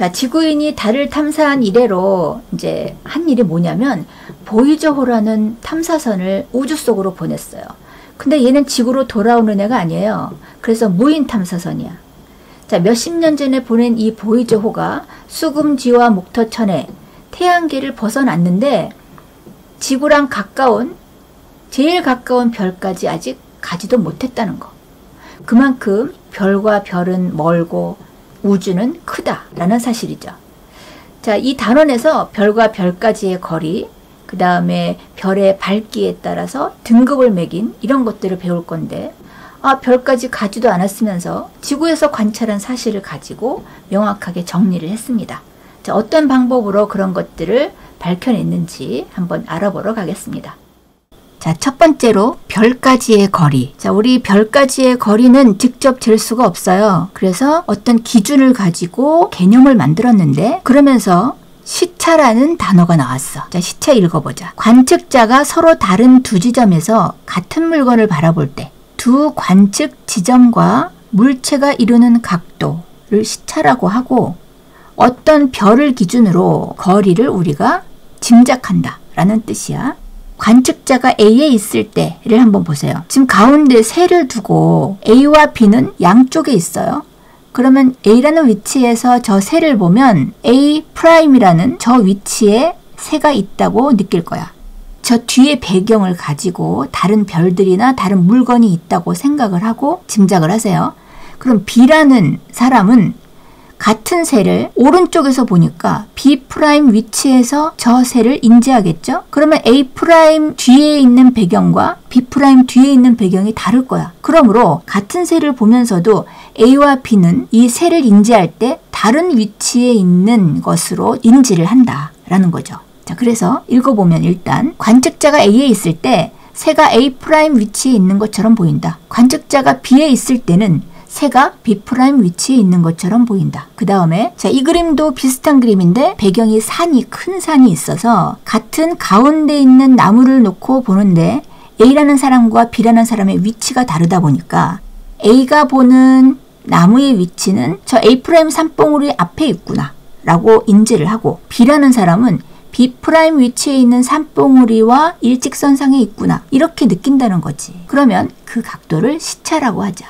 자, 지구인이 달을 탐사한 이래로 이제 한 일이 뭐냐면 보이저호라는 탐사선을 우주 속으로 보냈어요. 근데 얘는 지구로 돌아오는 애가 아니에요. 그래서 무인 탐사선이야. 자, 몇십 년 전에 보낸 이 보이저호가 수금지와 목터천에 태양계를 벗어났는데 지구랑 가까운, 제일 가까운 별까지 아직 가지도 못했다는 거. 그만큼 별과 별은 멀고 우주는 크다라는 사실이죠. 자, 이 단원에서 별과 별까지의 거리, 그 다음에 별의 밝기에 따라서 등급을 매긴 이런 것들을 배울 건데, 별까지 가지도 않았으면서 지구에서 관찰한 사실을 가지고 명확하게 정리를 했습니다. 자, 어떤 방법으로 그런 것들을 밝혀냈는지 한번 알아보러 가겠습니다. 자, 첫 번째로 별까지의 거리. 자, 우리 별까지의 거리는 직접 잴 수가 없어요. 그래서 어떤 기준을 가지고 개념을 만들었는데, 그러면서 시차라는 단어가 나왔어. 자, 시차 읽어보자. 관측자가 서로 다른 두 지점에서 같은 물건을 바라볼 때 두 관측 지점과 물체가 이루는 각도를 시차라고 하고, 어떤 별을 기준으로 거리를 우리가 짐작한다 라는 뜻이야. 관측자가 A에 있을 때를 한번 보세요. 지금 가운데 세를 두고 A와 B는 양쪽에 있어요. 그러면 A라는 위치에서 저 세를 보면 A'이라는 저 위치에 세가 있다고 느낄 거야. 저 뒤에 배경을 가지고 다른 별들이나 다른 물건이 있다고 생각을 하고 짐작을 하세요. 그럼 B라는 사람은 같은 세를 오른쪽에서 보니까 B' 위치에서 저 세를 인지하겠죠? 그러면 A' 뒤에 있는 배경과 B' 뒤에 있는 배경이 다를 거야. 그러므로 같은 세를 보면서도 A와 B는 이 세를 인지할 때 다른 위치에 있는 것으로 인지를 한다라는 거죠. 자, 그래서 읽어보면 일단 관측자가 A에 있을 때 새가 A' 위치에 있는 것처럼 보인다. 관측자가 B에 있을 때는 새가 B' 위치에 있는 것처럼 보인다. 그 다음에 자, 이 그림도 비슷한 그림인데 배경이 큰 산이 있어서 같은 가운데 있는 나무를 놓고 보는데 A라는 사람과 B라는 사람의 위치가 다르다 보니까 A가 보는 나무의 위치는 저 A' 산봉우리 앞에 있구나 라고 인지를 하고, B라는 사람은 B' 위치에 있는 산봉우리와 일직선상에 있구나 이렇게 느낀다는 거지. 그러면 그 각도를 시차라고 하자.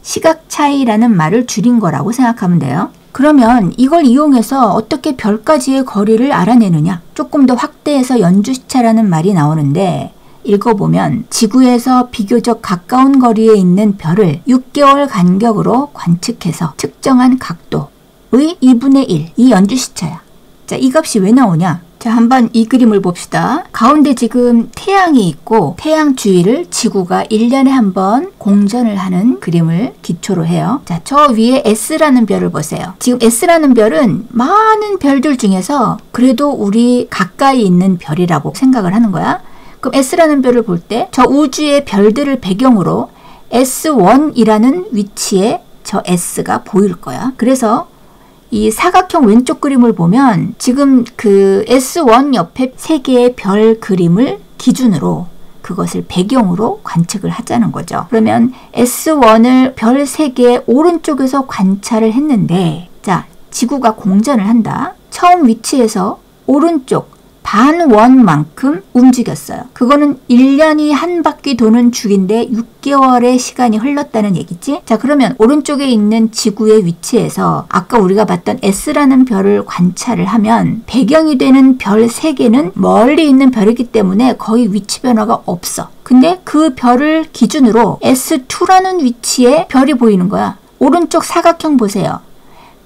시각 차이라는 말을 줄인 거라고 생각하면 돼요. 그러면 이걸 이용해서 어떻게 별까지의 거리를 알아내느냐? 조금 더 확대해서 연주시차라는 말이 나오는데, 읽어보면 지구에서 비교적 가까운 거리에 있는 별을 6개월 간격으로 관측해서 측정한 각도의 2분의 1, 이 연주시차야. 자, 이 값이 왜 나오냐? 자, 한번 이 그림을 봅시다. 가운데 지금 태양이 있고 태양 주위를 지구가 1년에 한 번 공전을 하는 그림을 기초로 해요. 자, 저 위에 S라는 별을 보세요. 지금 S라는 별은 많은 별들 중에서 그래도 우리 가까이 있는 별이라고 생각을 하는 거야. 그럼 S라는 별을 볼 때 저 우주의 별들을 배경으로 S1이라는 위치에 저 S가 보일 거야. 그래서 이 사각형 왼쪽 그림을 보면 지금 그 S1 옆에 3개의 별 그림을 기준으로 그것을 배경으로 관측을 하자는 거죠. 그러면 S1을 별 3개 오른쪽에서 관찰을 했는데, 자, 지구가 공전을 한다. 처음 위치에서 오른쪽 반원만큼 움직였어요. 그거는 1년이 한 바퀴 도는 주기인데 6개월의 시간이 흘렀다는 얘기지. 자, 그러면 오른쪽에 있는 지구의 위치에서 아까 우리가 봤던 S라는 별을 관찰을 하면 배경이 되는 별 3개는 멀리 있는 별이기 때문에 거의 위치 변화가 없어. 근데 그 별을 기준으로 S2라는 위치에 별이 보이는 거야. 오른쪽 사각형 보세요.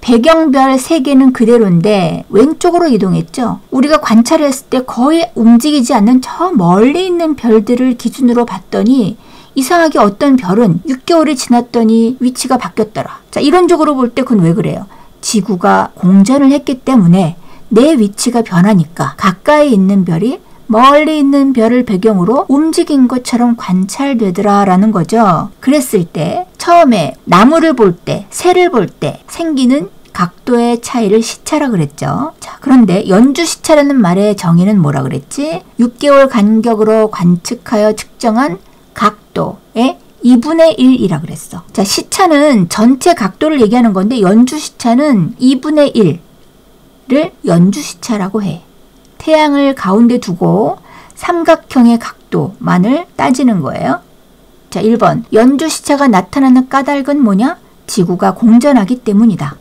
배경별 3개는 그대로인데 왼쪽으로 이동했죠. 우리가 관찰을 했을 때 거의 움직이지 않는 저 멀리 있는 별들을 기준으로 봤더니 이상하게 어떤 별은 6개월이 지났더니 위치가 바뀌었더라. 자, 이론적으로 볼 때 그건 왜 그래요? 지구가 공전을 했기 때문에 내 위치가 변하니까 가까이 있는 별이 멀리 있는 별을 배경으로 움직인 것처럼 관찰되더라 라는 거죠. 그랬을 때 처음에 나무를 볼 때, 새를 볼 때 생기는 각도의 차이를 시차라 그랬죠. 자, 그런데 연주시차라는 말의 정의는 뭐라 그랬지? 6개월 간격으로 관측하여 측정한 각도의 2분의 1이라 그랬어. 자, 시차는 전체 각도를 얘기하는 건데 연주시차는 2분의 1, 연주시차라고 해. 태양을 가운데 두고 삼각형의 각도만을 따지는 거예요. 자, 1번. 연주시차가 나타나는 까닭은 뭐냐? 지구가 공전하기 때문이다.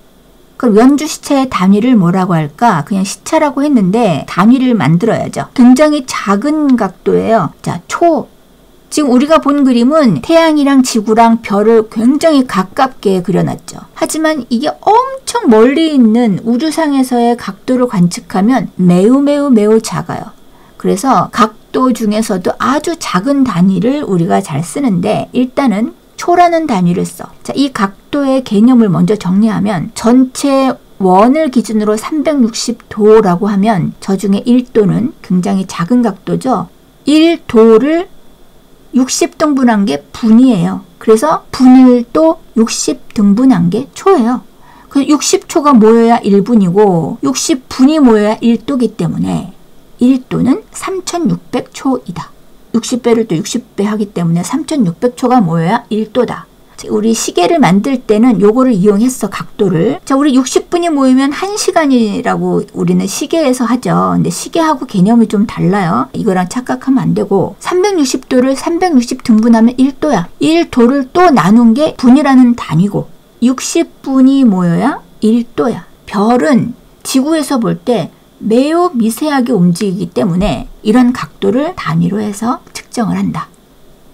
그럼 연주시차의 단위를 뭐라고 할까? 그냥 시차라고 했는데 단위를 만들어야죠. 굉장히 작은 각도예요. 자, 초. 지금 우리가 본 그림은 태양이랑 지구랑 별을 굉장히 가깝게 그려놨죠. 하지만 이게 엄청 멀리 있는 우주상에서의 각도를 관측하면 매우 작아요. 그래서 각도 중에서도 아주 작은 단위를 우리가 잘 쓰는데 일단은 초라는 단위를 써. 자, 이 각도의 개념을 먼저 정리하면 전체 원을 기준으로 360도라고 하면 저 중에 1도는 굉장히 작은 각도죠. 1도를 60등분한 게 분이에요. 그래서 분을 또 60등분한 게 초예요. 그래서 60초가 모여야 1분이고 60분이 모여야 1도기 때문에 1도는 3600초이다. 60배를 또 60배 하기 때문에 3600초가 모여야 1도다. 우리 시계를 만들 때는 요거를 이용했어, 각도를. 자, 우리 60분이 모이면 1시간이라고 우리는 시계에서 하죠. 근데 시계하고 개념이 좀 달라요. 이거랑 착각하면 안 되고 360도를 360등분하면 1도야. 1도를 또 나눈 게 분이라는 단위고 60분이 모여야 1도야. 별은 지구에서 볼 때 매우 미세하게 움직이기 때문에 이런 각도를 단위로 해서 측정을 한다.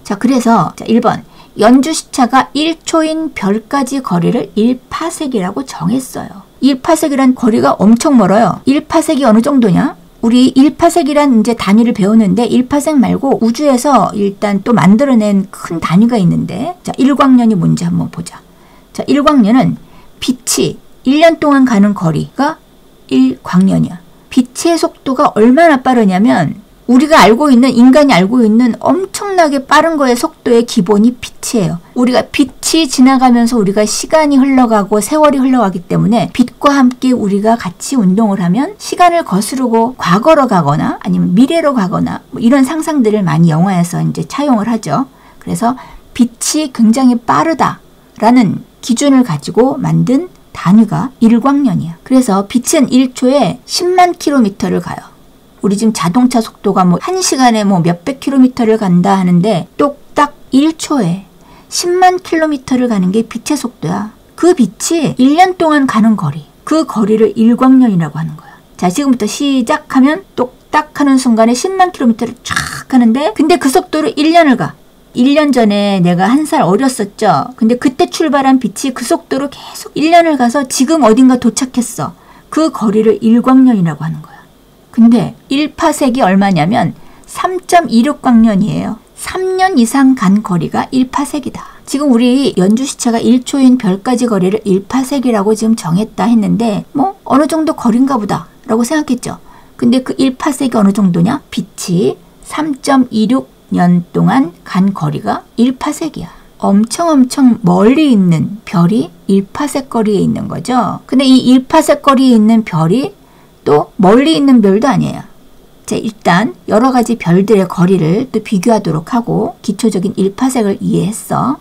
자, 그래서 1번. 연주시차가 1초인 별까지 거리를 1파섹이라고 정했어요. 1파섹이란 거리가 엄청 멀어요. 1파섹이 어느 정도냐? 우리 1파섹이란 이제 단위를 배우는데 1파섹 말고 우주에서 일단 또 만들어낸 큰 단위가 있는데 자, 1광년이 뭔지 한번 보자. 자, 1광년은 빛이 1년 동안 가는 거리가 1광년이야. 빛의 속도가 얼마나 빠르냐면 우리가 알고 있는, 인간이 알고 있는 엄청나게 빠른 거의 속도의 기본이 빛이에요. 우리가 빛이 지나가면서 우리가 시간이 흘러가고 세월이 흘러가기 때문에 빛과 함께 우리가 같이 운동을 하면 시간을 거스르고 과거로 가거나 아니면 미래로 가거나 뭐 이런 상상들을 많이 영화에서 이제 차용을 하죠. 그래서 빛이 굉장히 빠르다라는 기준을 가지고 만든 단위가 1광년이야. 그래서 빛은 1초에 10만 킬로미터를 가요. 우리 지금 자동차 속도가 뭐 1시간에 뭐 몇백 킬로미터를 간다 하는데 똑딱 1초에 10만 킬로미터를 가는 게 빛의 속도야. 그 빛이 1년 동안 가는 거리, 그 거리를 1광년이라고 하는 거야. 자, 지금부터 시작하면 똑딱 하는 순간에 10만 킬로미터를 쫙 가는데 근데 그 속도로 1년을 가. 1년 전에 내가 1살 어렸었죠. 근데 그때 출발한 빛이 그 속도로 계속 1년을 가서 지금 어딘가 도착했어. 그 거리를 1광년이라고 하는 거야. 근데 1파섹이 얼마냐면 3.26광년이에요. 3년 이상 간 거리가 1파섹이다. 지금 우리 연주시차가 1초인 별까지 거리를 1파섹이라고 지금 정했다 했는데 뭐 어느 정도 거리인가 보다 라고 생각했죠. 근데 그 1파섹이 어느 정도냐? 빛이 3.26년 동안 간 거리가 1파섹이야. 엄청 멀리 있는 별이 1파섹 거리에 있는 거죠. 근데 이 1파섹 거리에 있는 별이 또 멀리 있는 별도 아니에요. 자, 일단 여러 가지 별들의 거리를 또 비교하도록 하고 기초적인 1파섹을 이해했어.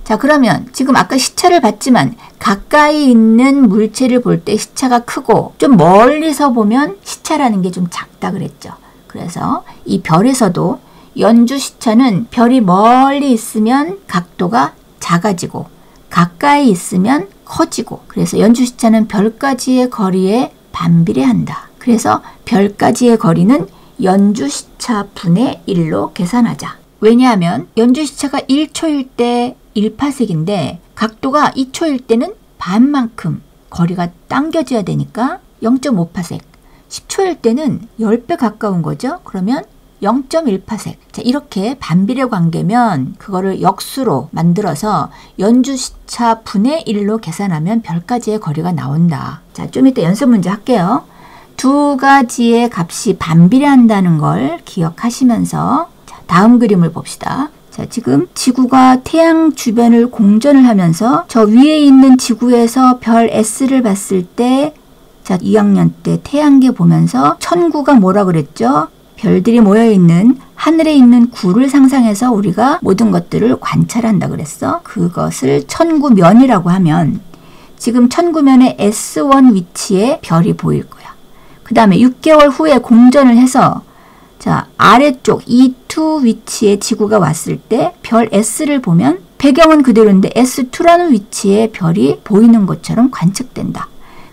자, 그러면 지금 아까 시차를 봤지만 가까이 있는 물체를 볼 때 시차가 크고 좀 멀리서 보면 시차라는 게 좀 작다 그랬죠. 그래서 이 별에서도 연주 시차는 별이 멀리 있으면 각도가 작아지고 가까이 있으면 커지고 그래서 연주 시차는 별까지의 거리에 반비례한다. 그래서 별까지의 거리는 연주시차 분의 1로 계산하자. 왜냐하면 연주시차가 1초일 때 1파섹인데 각도가 2초일 때는 반만큼 거리가 당겨져야 되니까 0.5파섹. 10초일 때는 10배 가까운 거죠. 그러면 0.1파섹. 자, 이렇게 반비례 관계면 그거를 역수로 만들어서 연주시차 분의 1로 계산하면 별까지의 거리가 나온다. 자, 좀 이따 연습 문제 할게요. 두 가지의 값이 반비례한다는 걸 기억하시면서 자, 다음 그림을 봅시다. 자, 지금 지구가 태양 주변을 공전을 하면서 저 위에 있는 지구에서 별 S를 봤을 때 자, 2학년 때 태양계 보면서 천구가 뭐라 그랬죠? 별들이 모여있는 하늘에 있는 구를 상상해서 우리가 모든 것들을 관찰한다 그랬어. 그것을 천구면이라고 하면 지금 천구면의 S1 위치에 별이 보일 거야. 그 다음에 6개월 후에 공전을 해서 자, 아래쪽 E2 위치에 지구가 왔을 때 별 S를 보면 배경은 그대로인데 S2라는 위치에 별이 보이는 것처럼 관측된다.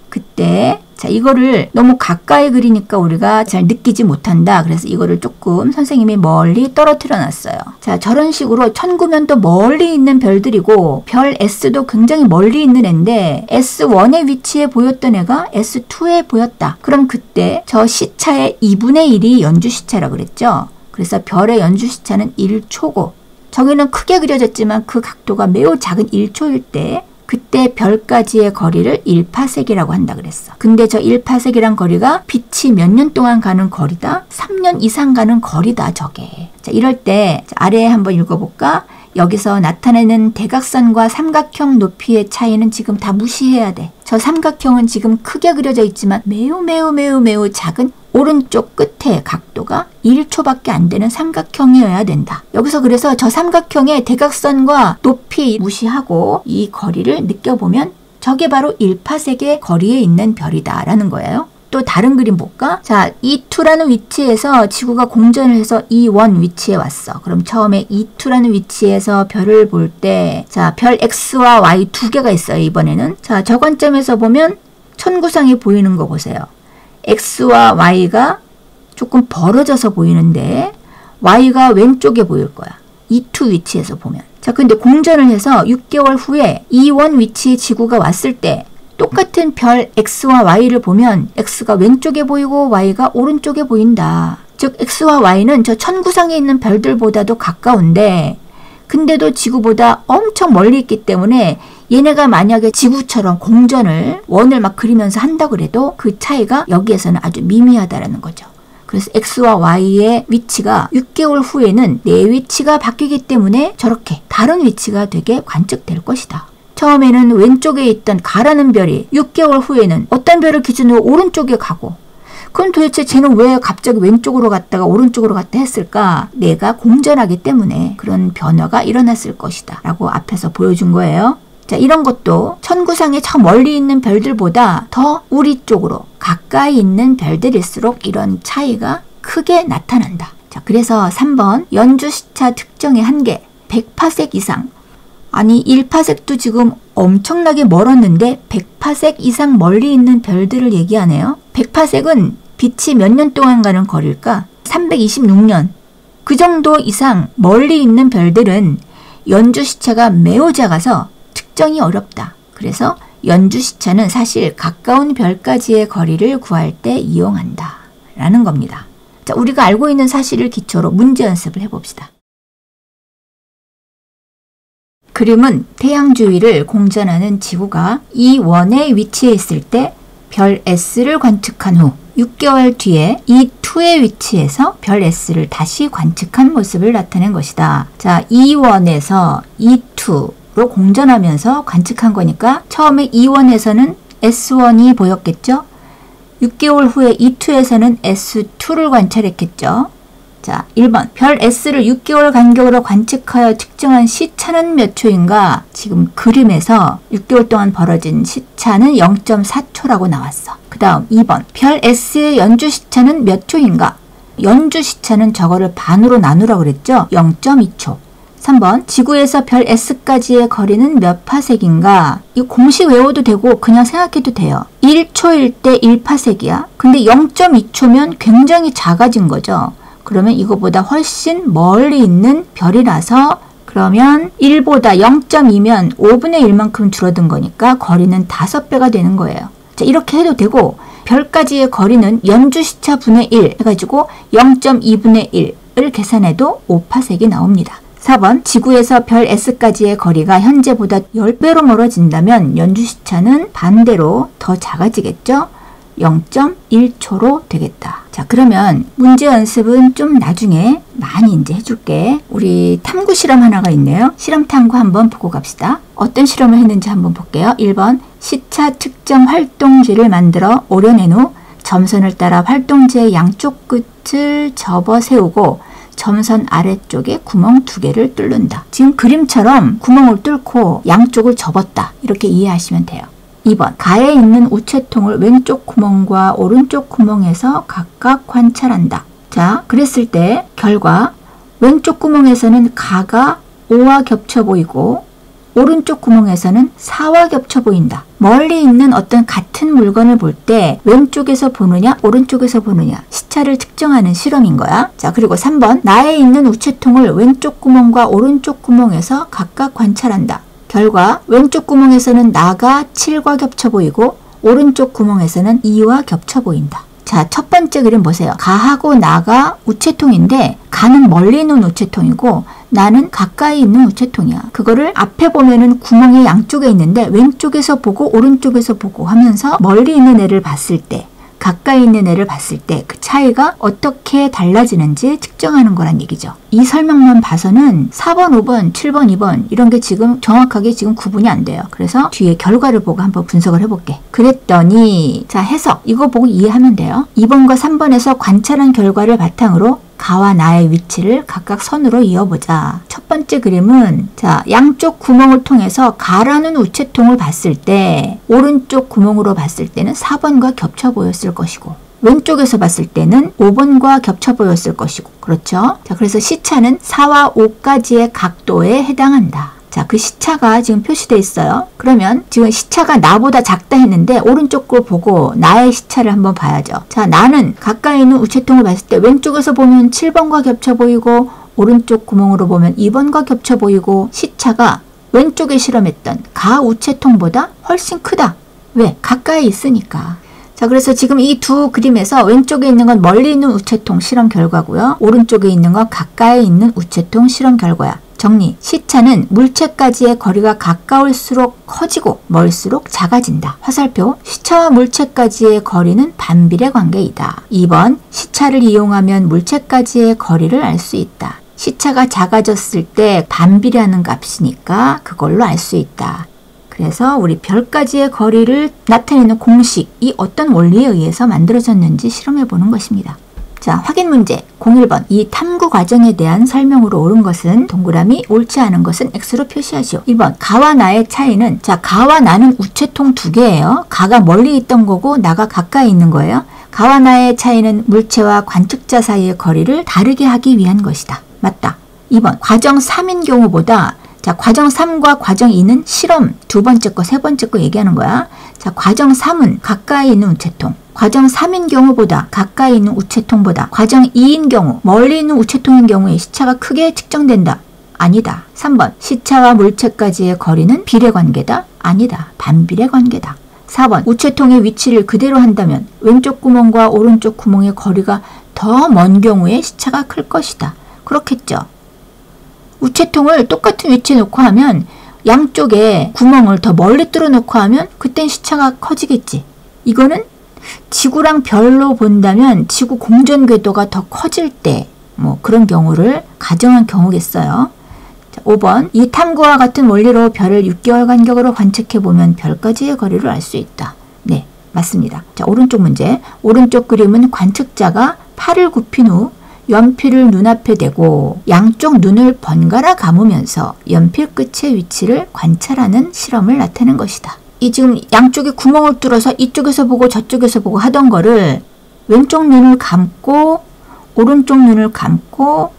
그때 자, 이거를 너무 가까이 그리니까 우리가 잘 느끼지 못한다. 그래서 이거를 조금 선생님이 멀리 떨어뜨려 놨어요. 자, 저런 식으로 천구면 또 멀리 있는 별들이고 별 S도 굉장히 멀리 있는 애인데 S1의 위치에 보였던 애가 S2에 보였다. 그럼 그때 저 시차의 2분의 1이 연주시차라고 그랬죠. 그래서 별의 연주시차는 1초고 저기는 크게 그려졌지만 그 각도가 매우 작은 1초일 때 그때 별까지의 거리를 1파섹이라고 한다 그랬어. 근데 저 1파섹이란 거리가 빛이 몇 년 동안 가는 거리다? 3년 이상 가는 거리다 저게. 자, 이럴 때 아래에 한번 읽어볼까? 여기서 나타내는 대각선과 삼각형 높이의 차이는 지금 다 무시해야 돼. 저 삼각형은 지금 크게 그려져 있지만 매우 작은 오른쪽 끝에 각도가 1초밖에 안 되는 삼각형이어야 된다. 여기서 그래서 저 삼각형의 대각선과 높이 무시하고 이 거리를 느껴보면 저게 바로 1파섹의 거리에 있는 별이다 라는 거예요. 또 다른 그림 볼까? 자, E2라는 위치에서 지구가 공전을 해서 E1 위치에 왔어. 그럼 처음에 E2라는 위치에서 별을 볼 때, 자, 별 X와 Y 두 개가 있어요, 이번에는. 자, 저 관점에서 보면 천구상이 보이는 거 보세요. X와 Y가 조금 벌어져서 보이는데, Y가 왼쪽에 보일 거야. E2 위치에서 보면. 자, 근데 공전을 해서 6개월 후에 E1 위치에 지구가 왔을 때, 똑같은 별 X와 Y를 보면 X가 왼쪽에 보이고 Y가 오른쪽에 보인다. 즉 X와 Y는 저 천구상에 있는 별들보다도 가까운데 근데도 지구보다 엄청 멀리 있기 때문에 얘네가 만약에 지구처럼 공전을 원을 막 그리면서 한다 그래도 그 차이가 여기에서는 아주 미미하다라는 거죠. 그래서 X와 Y의 위치가 6개월 후에는 내 위치가 바뀌기 때문에 저렇게 다른 위치가 되게 관측될 것이다. 처음에는 왼쪽에 있던 가라는 별이 6개월 후에는 어떤 별을 기준으로 오른쪽에 가고 그럼 도대체 쟤는 왜 갑자기 왼쪽으로 갔다가 오른쪽으로 갔다 했을까? 내가 공전하기 때문에 그런 변화가 일어났을 것이다 라고 앞에서 보여준 거예요. 자, 이런 것도 천구상에 저 멀리 있는 별들보다 더 우리 쪽으로 가까이 있는 별들일수록 이런 차이가 크게 나타난다. 자, 그래서 3번 연주시차 특정의 한계 100파섹 이상 아니 1파섹도 지금 엄청나게 멀었는데 100파섹 이상 멀리 있는 별들을 얘기하네요. 100파섹은 빛이 몇 년 동안 가는 거리일까? 326년. 그 정도 이상 멀리 있는 별들은 연주시차가 매우 작아서 측정이 어렵다. 그래서 연주시차는 사실 가까운 별까지의 거리를 구할 때 이용한다 라는 겁니다. 자, 우리가 알고 있는 사실을 기초로 문제 연습을 해봅시다. 그림은 태양 주위를 공전하는 지구가 E1에 위치해 있을 때 별 S를 관측한 후 6개월 뒤에 E2의 위치에서 별 S를 다시 관측한 모습을 나타낸 것이다. 자, E1에서 E2로 공전하면서 관측한 거니까 처음에 E1에서는 S1이 보였겠죠? 6개월 후에 E2에서는 S2를 관찰했겠죠? 자, 1번. 별 S를 6개월 간격으로 관측하여 측정한 시차는 몇 초인가? 지금 그림에서 6개월 동안 벌어진 시차는 0.4초라고 나왔어. 그 다음 2번. 별 S의 연주 시차는 몇 초인가? 연주 시차는 저거를 반으로 나누라고 그랬죠? 0.2초. 3번. 지구에서 별 S까지의 거리는 몇 파섹인가? 이 공식 외워도 되고 그냥 생각해도 돼요. 1초일 때 1파섹이야. 근데 0.2초면 굉장히 작아진 거죠. 그러면 이거보다 훨씬 멀리 있는 별이라서 그러면 1보다 0.2면 5분의 1만큼 줄어든 거니까 거리는 5배가 되는 거예요. 자, 이렇게 해도 되고 별까지의 거리는 연주시차 분의 1 해가지고 0.2분의 1을 계산해도 5파섹이 나옵니다. 4번 지구에서 별 S까지의 거리가 현재보다 10배로 멀어진다면 연주시차는 반대로 더 작아지겠죠? 0.1초로 되겠다. 자, 그러면 문제 연습은 좀 나중에 많이 이제 해줄게. 우리 탐구 실험 하나가 있네요. 실험 탐구 한번 보고 갑시다. 어떤 실험을 했는지 한번 볼게요. 1번 시차 측정 활동지를 만들어 오려낸 후 점선을 따라 활동지의 양쪽 끝을 접어 세우고 점선 아래쪽에 구멍 2개를 뚫는다. 지금 그림처럼 구멍을 뚫고 양쪽을 접었다. 이렇게 이해하시면 돼요. 2번 가에 있는 우체통을 왼쪽 구멍과 오른쪽 구멍에서 각각 관찰한다. 자, 그랬을 때 결과 왼쪽 구멍에서는 가가 5와 겹쳐 보이고 오른쪽 구멍에서는 4와 겹쳐 보인다. 멀리 있는 어떤 같은 물건을 볼 때 왼쪽에서 보느냐 오른쪽에서 보느냐 시차를 측정하는 실험인 거야. 자, 그리고 3번 나에 있는 우체통을 왼쪽 구멍과 오른쪽 구멍에서 각각 관찰한다. 결과 왼쪽 구멍에서는 나가 7과 겹쳐 보이고 오른쪽 구멍에서는 2와 겹쳐 보인다. 자, 첫 번째 그림 보세요. 가하고 나가 우체통인데 가는 멀리 있는 우체통이고 나는 가까이 있는 우체통이야. 그거를 앞에 보면은 구멍이 양쪽에 있는데 왼쪽에서 보고 오른쪽에서 보고 하면서 멀리 있는 애를 봤을 때 가까이 있는 애를 봤을 때 그 차이가 어떻게 달라지는지 측정하는 거란 얘기죠. 이 설명만 봐서는 4번, 5번, 7번, 2번 이런 게 지금 정확하게 지금 구분이 안 돼요. 그래서 뒤에 결과를 보고 한번 분석을 해볼게. 그랬더니 자, 해석 이거 보고 이해하면 돼요. 2번과 3번에서 관찰한 결과를 바탕으로 가와 나의 위치를 각각 선으로 이어보자. 첫 번째 그림은 자, 양쪽 구멍을 통해서 가라는 우체통을 봤을 때 오른쪽 구멍으로 봤을 때는 4번과 겹쳐 보였을 것이고 왼쪽에서 봤을 때는 5번과 겹쳐 보였을 것이고 그렇죠? 자, 그래서 시차는 4와 5까지의 각도에 해당한다. 자, 그 시차가 지금 표시되어 있어요. 그러면 지금 시차가 나보다 작다 했는데 오른쪽 걸 보고 나의 시차를 한번 봐야죠. 자, 나는 가까이 있는 우체통을 봤을 때 왼쪽에서 보면 7번과 겹쳐 보이고 오른쪽 구멍으로 보면 2번과 겹쳐 보이고 시차가 왼쪽에 실험했던 가 우체통보다 훨씬 크다. 왜? 가까이 있으니까. 자, 그래서 지금 이 두 그림에서 왼쪽에 있는 건 멀리 있는 우체통 실험 결과고요. 오른쪽에 있는 건 가까이 있는 우체통 실험 결과야. 정리. 시차는 물체까지의 거리가 가까울수록 커지고 멀수록 작아진다. 화살표. 시차와 물체까지의 거리는 반비례 관계이다. 2번. 시차를 이용하면 물체까지의 거리를 알 수 있다. 시차가 작아졌을 때 반비례하는 값이니까 그걸로 알 수 있다. 그래서 우리 별까지의 거리를 나타내는 공식이 어떤 원리에 의해서 만들어졌는지 실험해 보는 것입니다. 자, 확인 문제 01번. 이 탐구 과정에 대한 설명으로 옳은 것은 동그라미, 옳지 않은 것은 X로 표시하시오. 1번. 가와 나의 차이는 자, 가와 나는 우체통 두 개예요. 가가 멀리 있던 거고 나가 가까이 있는 거예요. 가와 나의 차이는 물체와 관측자 사이의 거리를 다르게 하기 위한 것이다. 맞다. 2번. 과정 3인 경우보다 자, 과정 3과 과정 2는 실험 두 번째 거, 세 번째 거 얘기하는 거야. 자, 과정 3은 가까이 있는 우체통. 과정 3인 경우보다 가까이 있는 우체통보다 과정 2인 경우, 멀리 있는 우체통인 경우에 시차가 크게 측정된다. 아니다. 3번. 시차와 물체까지의 거리는 비례관계다. 아니다. 반비례 관계다. 4번. 우체통의 위치를 그대로 한다면 왼쪽 구멍과 오른쪽 구멍의 거리가 더 먼 경우에 시차가 클 것이다. 그렇겠죠. 우체통을 똑같은 위치에 놓고 하면 양쪽에 구멍을 더 멀리 뚫어 놓고 하면 그땐 시차가 커지겠지. 이거는 지구랑 별로 본다면 지구 공전 궤도가 더 커질 때 뭐 그런 경우를 가정한 경우겠어요. 자, 5번. 이 탐구와 같은 원리로 별을 6개월 간격으로 관측해보면 별까지의 거리를 알 수 있다. 네, 맞습니다. 자, 오른쪽 문제. 오른쪽 그림은 관측자가 팔을 굽힌 후 연필을 눈앞에 대고 양쪽 눈을 번갈아 감으면서 연필 끝의 위치를 관찰하는 실험을 나타낸 것이다. 이 지금 양쪽에 구멍을 뚫어서 이쪽에서 보고 저쪽에서 보고 하던 거를 왼쪽 눈을 감고 오른쪽 눈을 감고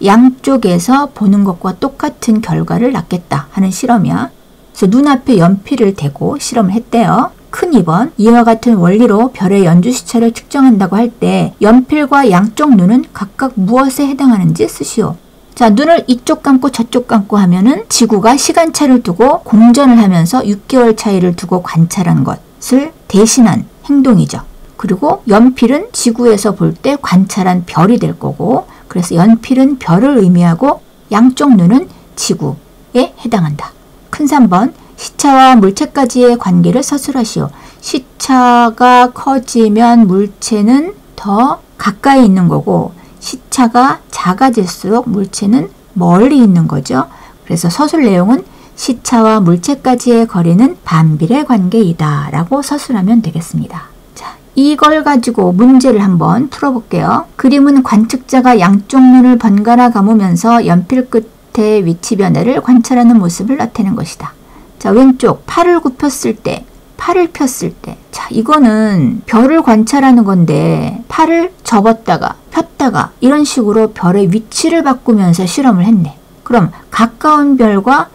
양쪽에서 보는 것과 똑같은 결과를 낳겠다 하는 실험이야. 그래서 눈앞에 연필을 대고 실험을 했대요. 큰 2번. 이와 같은 원리로 별의 연주 시차를 측정한다고 할 때 연필과 양쪽 눈은 각각 무엇에 해당하는지 쓰시오. 자, 눈을 이쪽 감고 저쪽 감고 하면은 지구가 시간차를 두고 공전을 하면서 6개월 차이를 두고 관찰한 것을 대신한 행동이죠. 그리고 연필은 지구에서 볼 때 관찰한 별이 될 거고, 그래서 연필은 별을 의미하고 양쪽 눈은 지구에 해당한다. 큰 3번. 시차와 물체까지의 관계를 서술하시오. 시차가 커지면 물체는 더 가까이 있는 거고 시차가 작아질수록 물체는 멀리 있는 거죠. 그래서 서술 내용은 시차와 물체까지의 거리는 반비례 관계이다 라고 서술하면 되겠습니다. 자, 이걸 가지고 문제를 한번 풀어볼게요. 그림은 관측자가 양쪽 눈을 번갈아 감으면서 연필 끝의 위치 변화를 관찰하는 모습을 나타내는 것이다. 자, 왼쪽 팔을 굽혔을 때 팔을 폈을 때, 자, 이거는 별을 관찰하는 건데 팔을 접었다가 폈다가 이런 식으로 별의 위치를 바꾸면서 실험을 했네. 그럼 가까운 별과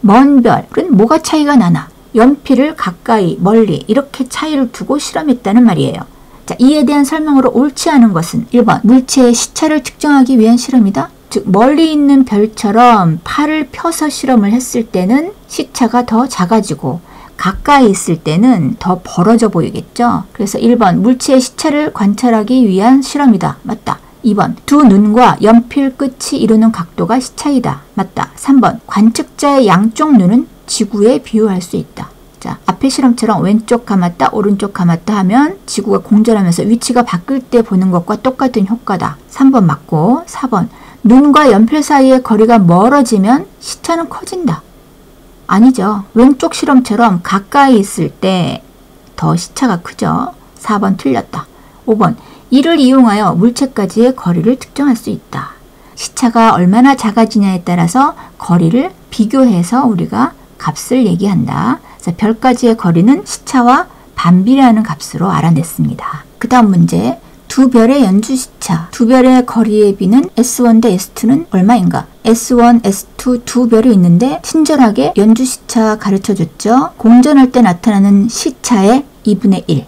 먼 별은 뭐가 차이가 나나? 연필을 가까이, 멀리 이렇게 차이를 두고 실험했다는 말이에요. 자, 이에 대한 설명으로 옳지 않은 것은 1번 물체의 시차를 측정하기 위한 실험이다. 즉 멀리 있는 별처럼 팔을 펴서 실험을 했을 때는 시차가 더 작아지고 가까이 있을 때는 더 벌어져 보이겠죠. 그래서 1번 물체의 시차를 관찰하기 위한 실험이다. 맞다. 2번 두 눈과 연필 끝이 이루는 각도가 시차이다. 맞다. 3번 관측자의 양쪽 눈은 지구에 비유할 수 있다. 자, 앞의 실험처럼 왼쪽 감았다 오른쪽 감았다 하면 지구가 공전하면서 위치가 바뀔 때 보는 것과 똑같은 효과다. 3번 맞고 4번 눈과 연필 사이의 거리가 멀어지면 시차는 커진다. 아니죠. 왼쪽 실험처럼 가까이 있을 때 더 시차가 크죠. 4번 틀렸다. 5번 이를 이용하여 물체까지의 거리를 특정할 수 있다. 시차가 얼마나 작아지냐에 따라서 거리를 비교해서 우리가 값을 얘기한다. 그래서 별까지의 거리는 시차와 반비례하는 값으로 알아냈습니다. 그 다음 문제. 두 별의 연주 시차, 두 별의 거리의 비는 S1 대 S2는 얼마인가? S1, S2 두 별이 있는데 친절하게 연주 시차 가르쳐줬죠. 공전할 때 나타나는 시차의 2분의 1.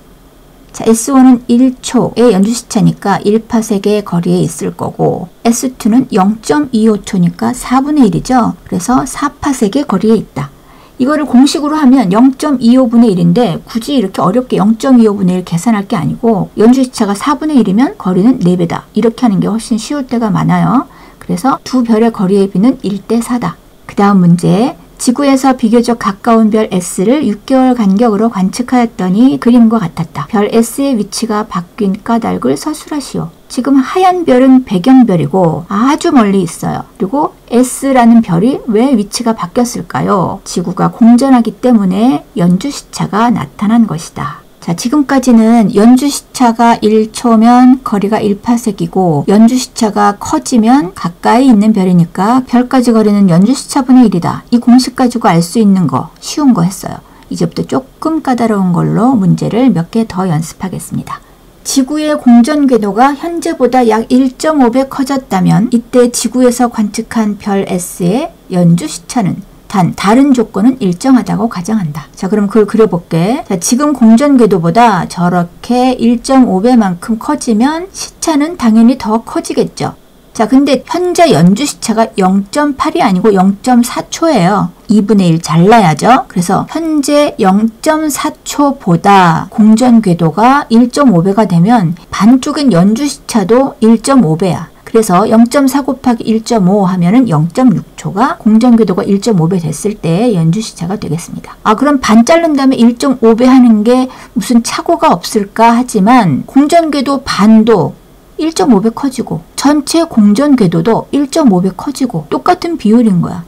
자, S1은 1초의 연주 시차니까 1파섹의 거리에 있을 거고 S2는 0.25초니까 4분의 1이죠. 그래서 4파섹의 거리에 있다. 이거를 공식으로 하면 0.25분의 1인데 굳이 이렇게 어렵게 0.25분의 1 계산할 게 아니고 연주시차가 4분의 1이면 거리는 4배다. 이렇게 하는 게 훨씬 쉬울 때가 많아요. 그래서 두 별의 거리의 비는 1대 4다. 그 다음 문제. 지구에서 비교적 가까운 별 S를 6개월 간격으로 관측하였더니 그림과 같았다. 별 S의 위치가 바뀐 까닭을 서술하시오. 지금 하얀 별은 배경별이고 아주 멀리 있어요. 그리고 S라는 별이 왜 위치가 바뀌었을까요? 지구가 공전하기 때문에 연주시차가 나타난 것이다. 자, 지금까지는 연주시차가 1초면 거리가 1파섹이고 연주시차가 커지면 가까이 있는 별이니까 별까지 거리는 연주시차분의 1이다. 이 공식 가지고 알 수 있는 거 쉬운 거 했어요. 이제부터 조금 까다로운 걸로 문제를 몇 개 더 연습하겠습니다. 지구의 공전 궤도가 현재보다 약 1.5배 커졌다면 이때 지구에서 관측한 별 S의 연주시차는 단 다른 조건은 일정하다고 가정한다. 자, 그럼 그걸 그려볼게. 자, 지금 공전 궤도보다 저렇게 1.5배만큼 커지면 시차는 당연히 더 커지겠죠. 자, 근데 현재 연주 시차가 0.8이 아니고 0.4초예요. 2분의 1 잘라야죠. 그래서 현재 0.4초보다 공전 궤도가 1.5배가 되면 반쪽인 연주 시차도 1.5배야. 그래서 0.4 곱하기 1.5 하면은 0.6초가 공전 궤도가 1.5배 됐을 때 연주 시차가 되겠습니다. 아, 그럼 반 자른 다음에 1.5배 하는 게 무슨 착오가 없을까 하지만 공전 궤도 반도 1.5배 커지고 전체 공전 궤도도 1.5배 커지고 똑같은 비율인 거야.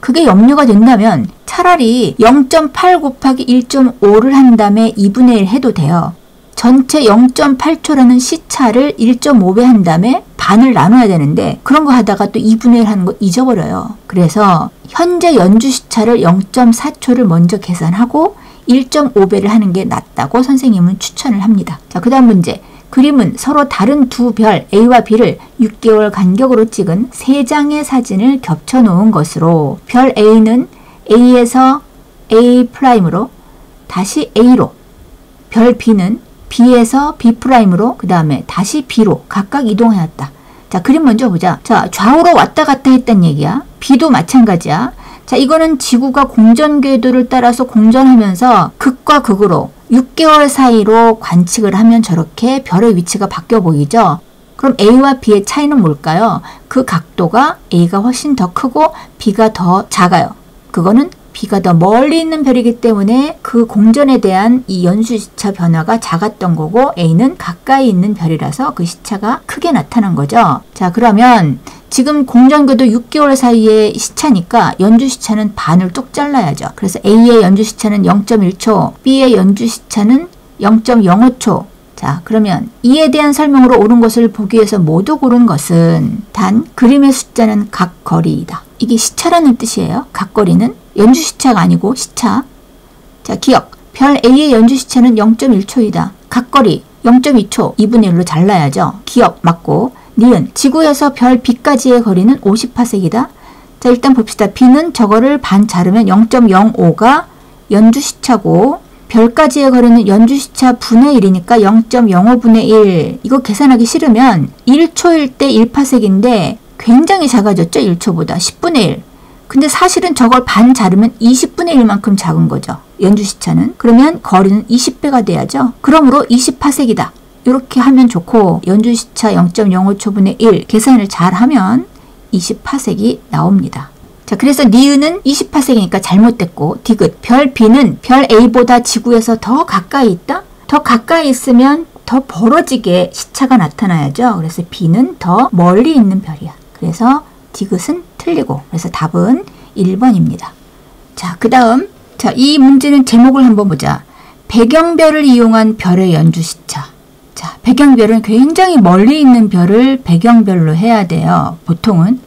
그게 염려가 된다면 차라리 0.8 곱하기 1.5를 한 다음에 2분의 1 해도 돼요. 전체 0.8초라는 시차를 1.5배 한 다음에 반을 나눠야 되는데 그런 거 하다가 또 2분의 1 하는 거 잊어버려요. 그래서 현재 연주 시차를 0.4초를 먼저 계산하고 1.5배를 하는 게 낫다고 선생님은 추천을 합니다. 자, 그 다음 문제. 그림은 서로 다른 두 별 A와 B를 6개월 간격으로 찍은 3장의 사진을 겹쳐 놓은 것으로 별 A는 A에서 A'으로 다시 A로, 별 B는 B에서 B'으로 그 다음에 다시 B로 각각 이동하였다. 자, 그림 먼저 보자. 자, 좌우로 왔다 갔다 했단 얘기야. B도 마찬가지야. 자, 이거는 지구가 공전 궤도를 따라서 공전하면서 극과 극으로 6개월 사이로 관측을 하면 저렇게 별의 위치가 바뀌어 보이죠. 그럼 A와 B의 차이는 뭘까요? 그 각도가 A가 훨씬 더 크고 B가 더 작아요. 그거는 B가 더 멀리 있는 별이기 때문에 그 공전에 대한 이 연수시차 변화가 작았던 거고 A는 가까이 있는 별이라서 그 시차가 크게 나타난 거죠. 자, 그러면 지금 공전궤도 6개월 사이의 시차니까 연주시차는 반을 뚝 잘라야죠. 그래서 A의 연주시차는 0.1초, B의 연주시차는 0.05초. 자, 그러면 이에 대한 설명으로 옳은 것을 보기 위해서 모두 고른 것은 단 그림의 숫자는 각거리이다. 이게 시차라는 뜻이에요. 각거리는 연주시차가 아니고 시차. 자, 기억. 별 A의 연주시차는 0.1초이다. 각거리 0.2초 2분의 1로 잘라야죠. 기억 맞고. 니은 지구에서 별 B까지의 거리는 50파섹이다. 자, 일단 봅시다. B는 저거를 반 자르면 0.05가 연주시차고 별까지의 거리는 연주시차 분의 1이니까 0.05분의 1. 이거 계산하기 싫으면 1초일 때 1파섹인데 굉장히 작아졌죠. 1초보다 10분의 1. 근데 사실은 저걸 반 자르면 20분의 1만큼 작은 거죠. 연주시차는. 그러면 거리는 20배가 돼야죠. 그러므로 20파섹이다. 이렇게 하면 좋고 연주시차 0.05초분의 1 계산을 잘 하면 20파섹이 나옵니다. 자, 그래서 니은은 20파섹이니까 잘못됐고 디귿 별 B는 별 A보다 지구에서 더 가까이 있다? 더 가까이 있으면 더 벌어지게 시차가 나타나야죠. 그래서 B는 더 멀리 있는 별이야. 그래서 디귿은 틀리고 그래서 답은 1번입니다. 자, 그 다음 이 문제는 제목을 한번 보자. 배경별을 이용한 별의 연주시차. 자, 배경별은 굉장히 멀리 있는 별을 배경별로 해야 돼요. 보통은.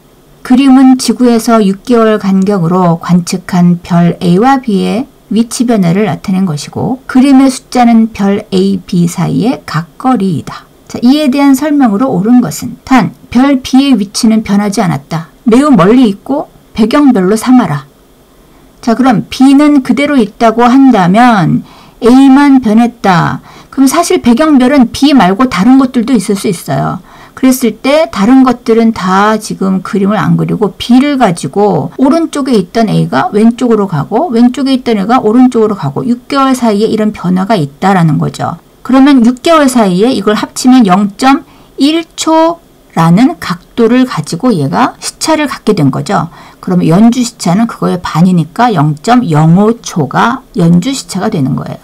그림은 지구에서 6개월 간격으로 관측한 별 A와 B의 위치 변화를 나타낸 것이고 그림의 숫자는 별 A, B 사이의 각거리이다. 자, 이에 대한 설명으로 옳은 것은 단, 별 B의 위치는 변하지 않았다. 매우 멀리 있고 배경별로 삼아라. 자, 그럼 B는 그대로 있다고 한다면 A만 변했다. 그럼 사실 배경별은 B 말고 다른 것들도 있을 수 있어요. 그랬을 때 다른 것들은 다 지금 그림을 안 그리고 B를 가지고 오른쪽에 있던 A가 왼쪽으로 가고 왼쪽에 있던 A가 오른쪽으로 가고 6개월 사이에 이런 변화가 있다라는 거죠. 그러면 6개월 사이에 이걸 합치면 0.1초라는 각도를 가지고 얘가 시차를 갖게 된 거죠. 그러면 연주 시차는 그거의 반이니까 0.05초가 연주 시차가 되는 거예요.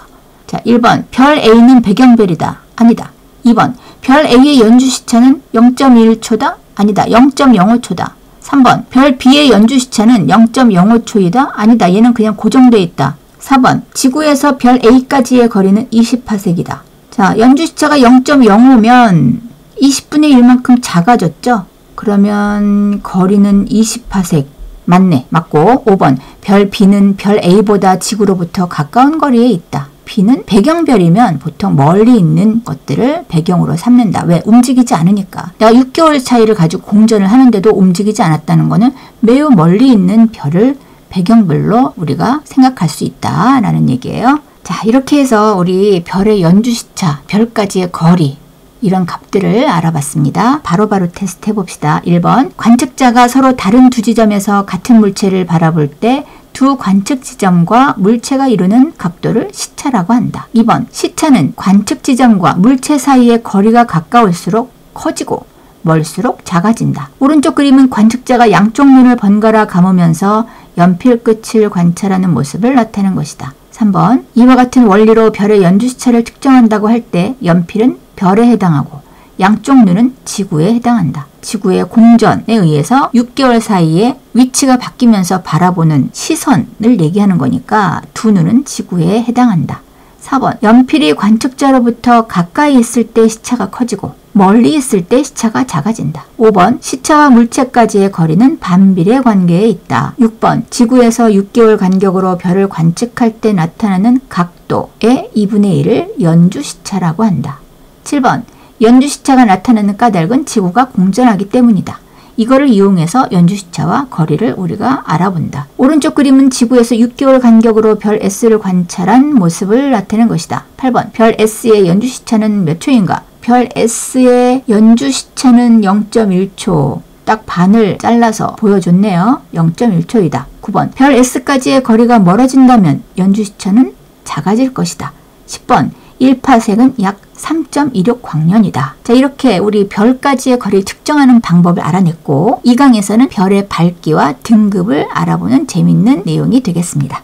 자, 1번 별 A는 배경별이다. 아니다. 2번 별 A의 연주 시차는 0.1초다. 아니다. 0.05초다. 3번 별 B의 연주 시차는 0.05초이다. 아니다. 얘는 그냥 고정돼 있다. 4번 지구에서 별 A까지의 거리는 20파섹이다. 자, 연주 시차가 0.05면 20분의 1만큼 작아졌죠. 그러면 거리는 20파섹. 맞네. 맞고 5번 별 B는 별 A보다 지구로부터 가까운 거리에 있다. B는 배경별이면 보통 멀리 있는 것들을 배경으로 삼는다. 왜? 움직이지 않으니까. 내가 6개월 차이를 가지고 공전을 하는데도 움직이지 않았다는 거는 매우 멀리 있는 별을 배경별로 우리가 생각할 수 있다라는 얘기예요. 자, 이렇게 해서 우리 별의 연주시차, 별까지의 거리 이런 값들을 알아봤습니다. 바로바로 테스트 해봅시다. 1번 관측자가 서로 다른 두 지점에서 같은 물체를 바라볼 때 두 관측 지점과 물체가 이루는 각도를 시차라고 한다. 2번 시차는 관측 지점과 물체 사이의 거리가 가까울수록 커지고 멀수록 작아진다. 오른쪽 그림은 관측자가 양쪽 눈을 번갈아 감으면서 연필 끝을 관찰하는 모습을 나타내는 것이다. 3번 이와 같은 원리로 별의 연주시차를 측정한다고 할 때 연필은 별에 해당하고 양쪽 눈은 지구에 해당한다. 지구의 공전에 의해서 6개월 사이에 위치가 바뀌면서 바라보는 시선을 얘기하는 거니까 두 눈은 지구에 해당한다. 4번 연필이 관측자로부터 가까이 있을 때 시차가 커지고 멀리 있을 때 시차가 작아진다. 5번 시차와 물체까지의 거리는 반비례 관계에 있다. 6번 지구에서 6개월 간격으로 별을 관측할 때 나타나는 각도의 2분의 1을 연주시차라고 한다. 7번 연주시차가 나타나는 까닭은 지구가 공전하기 때문이다. 이거를 이용해서 연주시차와 거리를 우리가 알아본다. 오른쪽 그림은 지구에서 6개월 간격으로 별 S를 관찰한 모습을 나타내는 것이다. 8번 별 S의 연주시차는 몇 초인가? 별 S의 연주시차는 0.1초. 딱 반을 잘라서 보여줬네요. 0.1초이다. 9번 별 S까지의 거리가 멀어진다면 연주시차는 작아질 것이다. 10번 1파섹은 약 3.26 광년이다. 자, 이렇게 우리 별까지의 거리를 측정하는 방법을 알아냈고 이 강에서는 별의 밝기와 등급을 알아보는 재밌는 내용이 되겠습니다.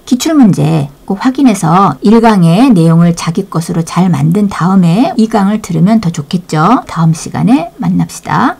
기출문제 꼭 확인해서 1강의 내용을 자기 것으로 잘 만든 다음에 2강을 들으면 더 좋겠죠. 다음 시간에 만납시다.